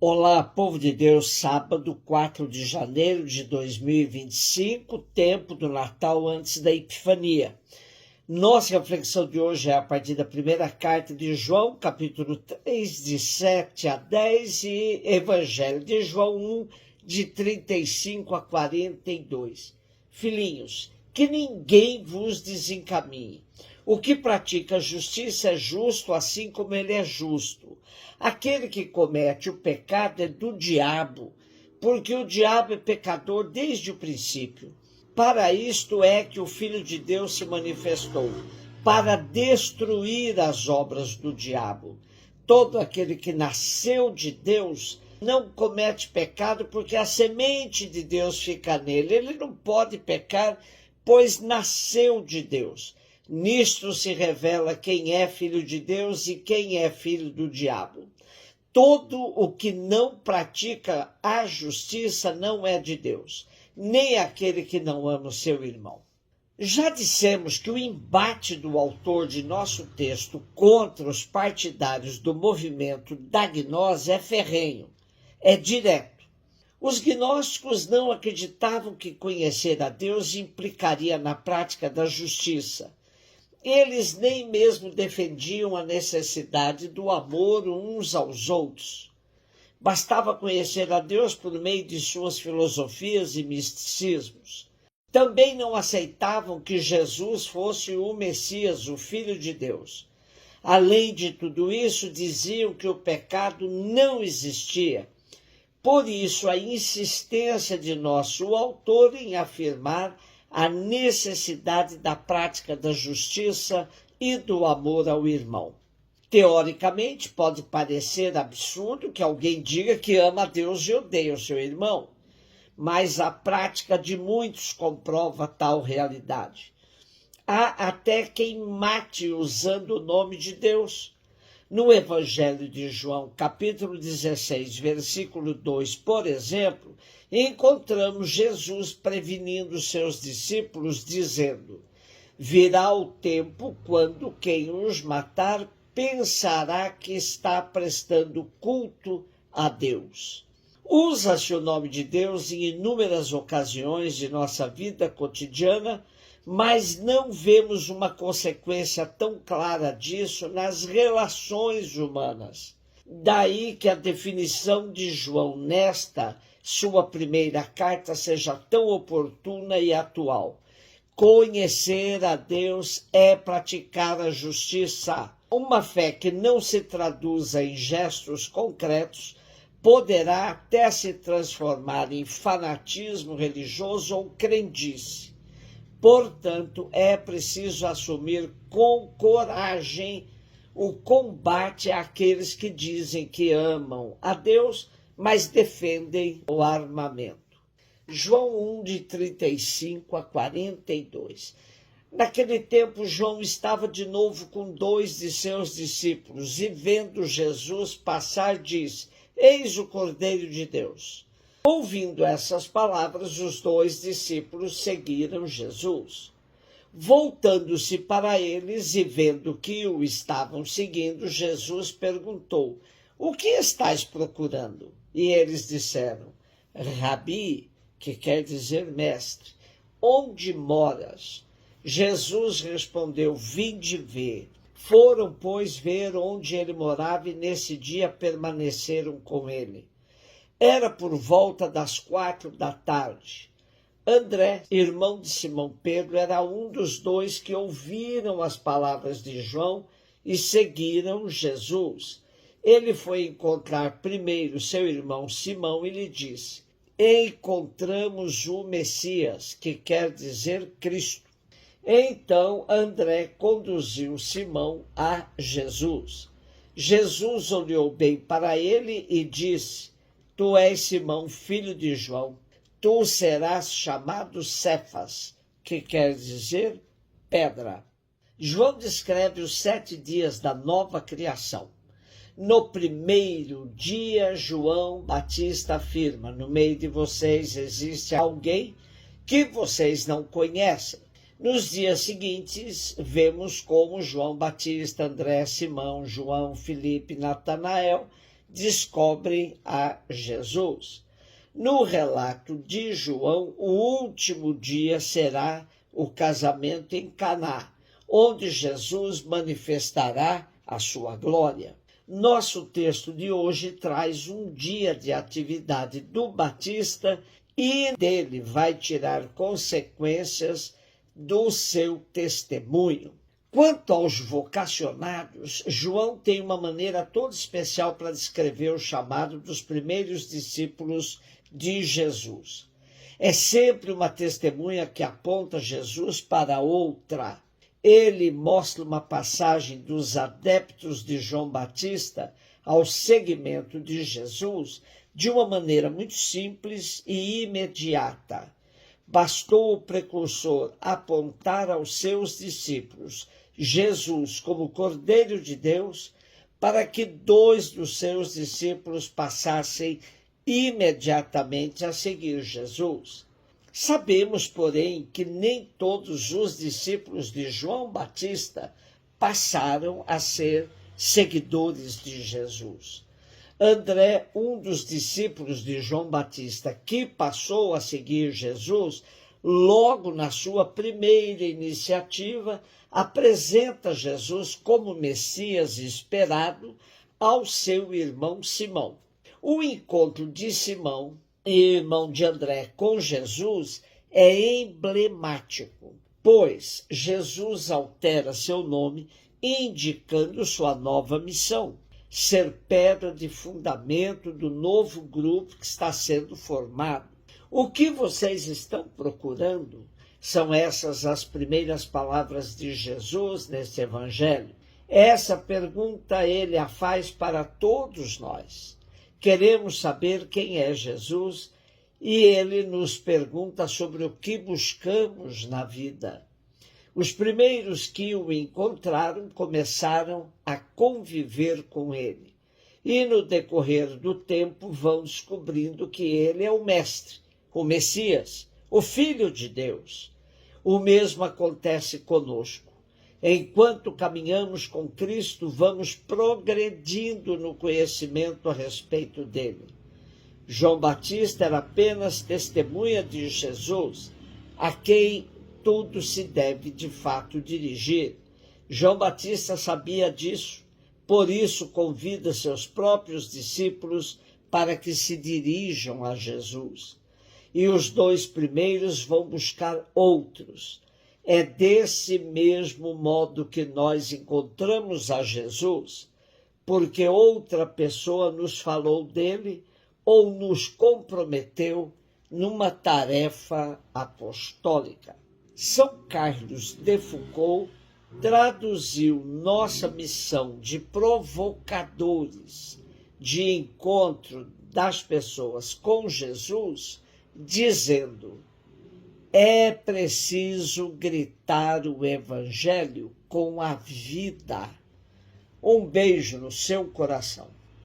Olá, povo de Deus, sábado 4 de janeiro de 2025, tempo do Natal antes da Epifania. Nossa reflexão de hoje é a partir da primeira carta de João, capítulo 3, de 7 a 10, e Evangelho de João 1, de 35 a 42. Filhinhos, que ninguém vos desencaminhe. O que pratica a justiça é justo, assim como ele é justo. Aquele que comete o pecado é do diabo, porque o diabo é pecador desde o princípio. Para isto é que o Filho de Deus se manifestou, para destruir as obras do diabo. Todo aquele que nasceu de Deus não comete pecado, porque a semente de Deus fica nele. Ele não pode pecar, pois nasceu de Deus. Nisto se revela quem é filho de Deus e quem é filho do diabo. Todo o que não pratica a justiça não é de Deus, nem aquele que não ama o seu irmão. Já dissemos que o embate do autor de nosso texto contra os partidários do movimento da gnose é ferrenho, é direto. Os gnósticos não acreditavam que conhecer a Deus implicaria na prática da justiça. Eles nem mesmo defendiam a necessidade do amor uns aos outros. Bastava conhecer a Deus por meio de suas filosofias e misticismos. Também não aceitavam que Jesus fosse o Messias, o Filho de Deus. Além de tudo isso, diziam que o pecado não existia. Por isso, a insistência de nosso autor em afirmar a necessidade da prática da justiça e do amor ao irmão. Teoricamente, pode parecer absurdo que alguém diga que ama a Deus e odeia o seu irmão, mas a prática de muitos comprova tal realidade. Há até quem mate usando o nome de Deus. No Evangelho de João, capítulo 16, versículo 2, por exemplo, encontramos Jesus prevenindo seus discípulos, dizendo: virá o tempo quando quem os matar pensará que está prestando culto a Deus. Usa-se o nome de Deus em inúmeras ocasiões de nossa vida cotidiana, mas não vemos uma consequência tão clara disso nas relações humanas. Daí que a definição de João nesta sua primeira carta seja tão oportuna e atual. Conhecer a Deus é praticar a justiça. Uma fé que não se traduza em gestos concretos poderá até se transformar em fanatismo religioso ou crendice. Portanto, é preciso assumir com coragem o combate àqueles que dizem que amam a Deus, mas defendem o armamento. João 1, de 35 a 42. Naquele tempo, João estava de novo com 2 de seus discípulos e, vendo Jesus passar, disse: eis o Cordeiro de Deus. Ouvindo essas palavras, os 2 discípulos seguiram Jesus. Voltando-se para eles e vendo que o estavam seguindo, Jesus perguntou: o que estáis procurando? E eles disseram: Rabi, que quer dizer mestre, onde moras? Jesus respondeu: vinde ver. Foram, pois, ver onde ele morava e nesse dia permaneceram com ele. Era por volta das 4 da tarde. André, irmão de Simão Pedro, era um dos 2 que ouviram as palavras de João e seguiram Jesus. Ele foi encontrar primeiro seu irmão Simão e lhe disse: encontramos o Messias, que quer dizer Cristo. Então André conduziu Simão a Jesus. Jesus olhou bem para ele e disse: tu és Simão, filho de João, tu serás chamado Cefas, que quer dizer pedra. João descreve os 7 dias da nova criação. No primeiro dia, João Batista afirma: no meio de vocês existe alguém que vocês não conhecem. Nos dias seguintes, vemos como João Batista, André, Simão, João, Filipe, Natanael descobrem a Jesus. No relato de João, o último dia será o casamento em Caná, onde Jesus manifestará a sua glória. Nosso texto de hoje traz um dia de atividade do Batista e dele vai tirar consequências do seu testemunho. Quanto aos vocacionados, João tem uma maneira toda especial para descrever o chamado dos primeiros discípulos de Jesus. É sempre uma testemunha que aponta Jesus para outra. Ele mostra uma passagem dos adeptos de João Batista ao seguimento de Jesus de uma maneira muito simples e imediata. Bastou o precursor apontar aos seus discípulos Jesus como Cordeiro de Deus para que 2 dos seus discípulos passassem imediatamente a seguir Jesus. Sabemos, porém, que nem todos os discípulos de João Batista passaram a ser seguidores de Jesus. André, um dos discípulos de João Batista que passou a seguir Jesus, logo na sua primeira iniciativa, apresenta Jesus como Messias esperado ao seu irmão Simão. O encontro de Simão, irmão de André, com Jesus é emblemático, pois Jesus altera seu nome, indicando sua nova missão: ser pedra de fundamento do novo grupo que está sendo formado. O que vocês estão procurando? São essas as primeiras palavras de Jesus neste evangelho. Essa pergunta ele a faz para todos nós. Queremos saber quem é Jesus e ele nos pergunta sobre o que buscamos na vida. Os primeiros que o encontraram começaram a conviver com ele e no decorrer do tempo vão descobrindo que ele é o Mestre, o Messias, o Filho de Deus. O mesmo acontece conosco. Enquanto caminhamos com Cristo, vamos progredindo no conhecimento a respeito dele. João Batista era apenas testemunha de Jesus, a quem tudo se deve de fato dirigir. João Batista sabia disso, por isso convida seus próprios discípulos para que se dirijam a Jesus. E os 2 primeiros vão buscar outros. É desse mesmo modo que nós encontramos a Jesus, porque outra pessoa nos falou dele ou nos comprometeu numa tarefa apostólica. São Carlos de Foucault traduziu nossa missão de provocadores de encontro das pessoas com Jesus, dizendo: é preciso gritar o Evangelho com a vida. Um beijo no seu coração.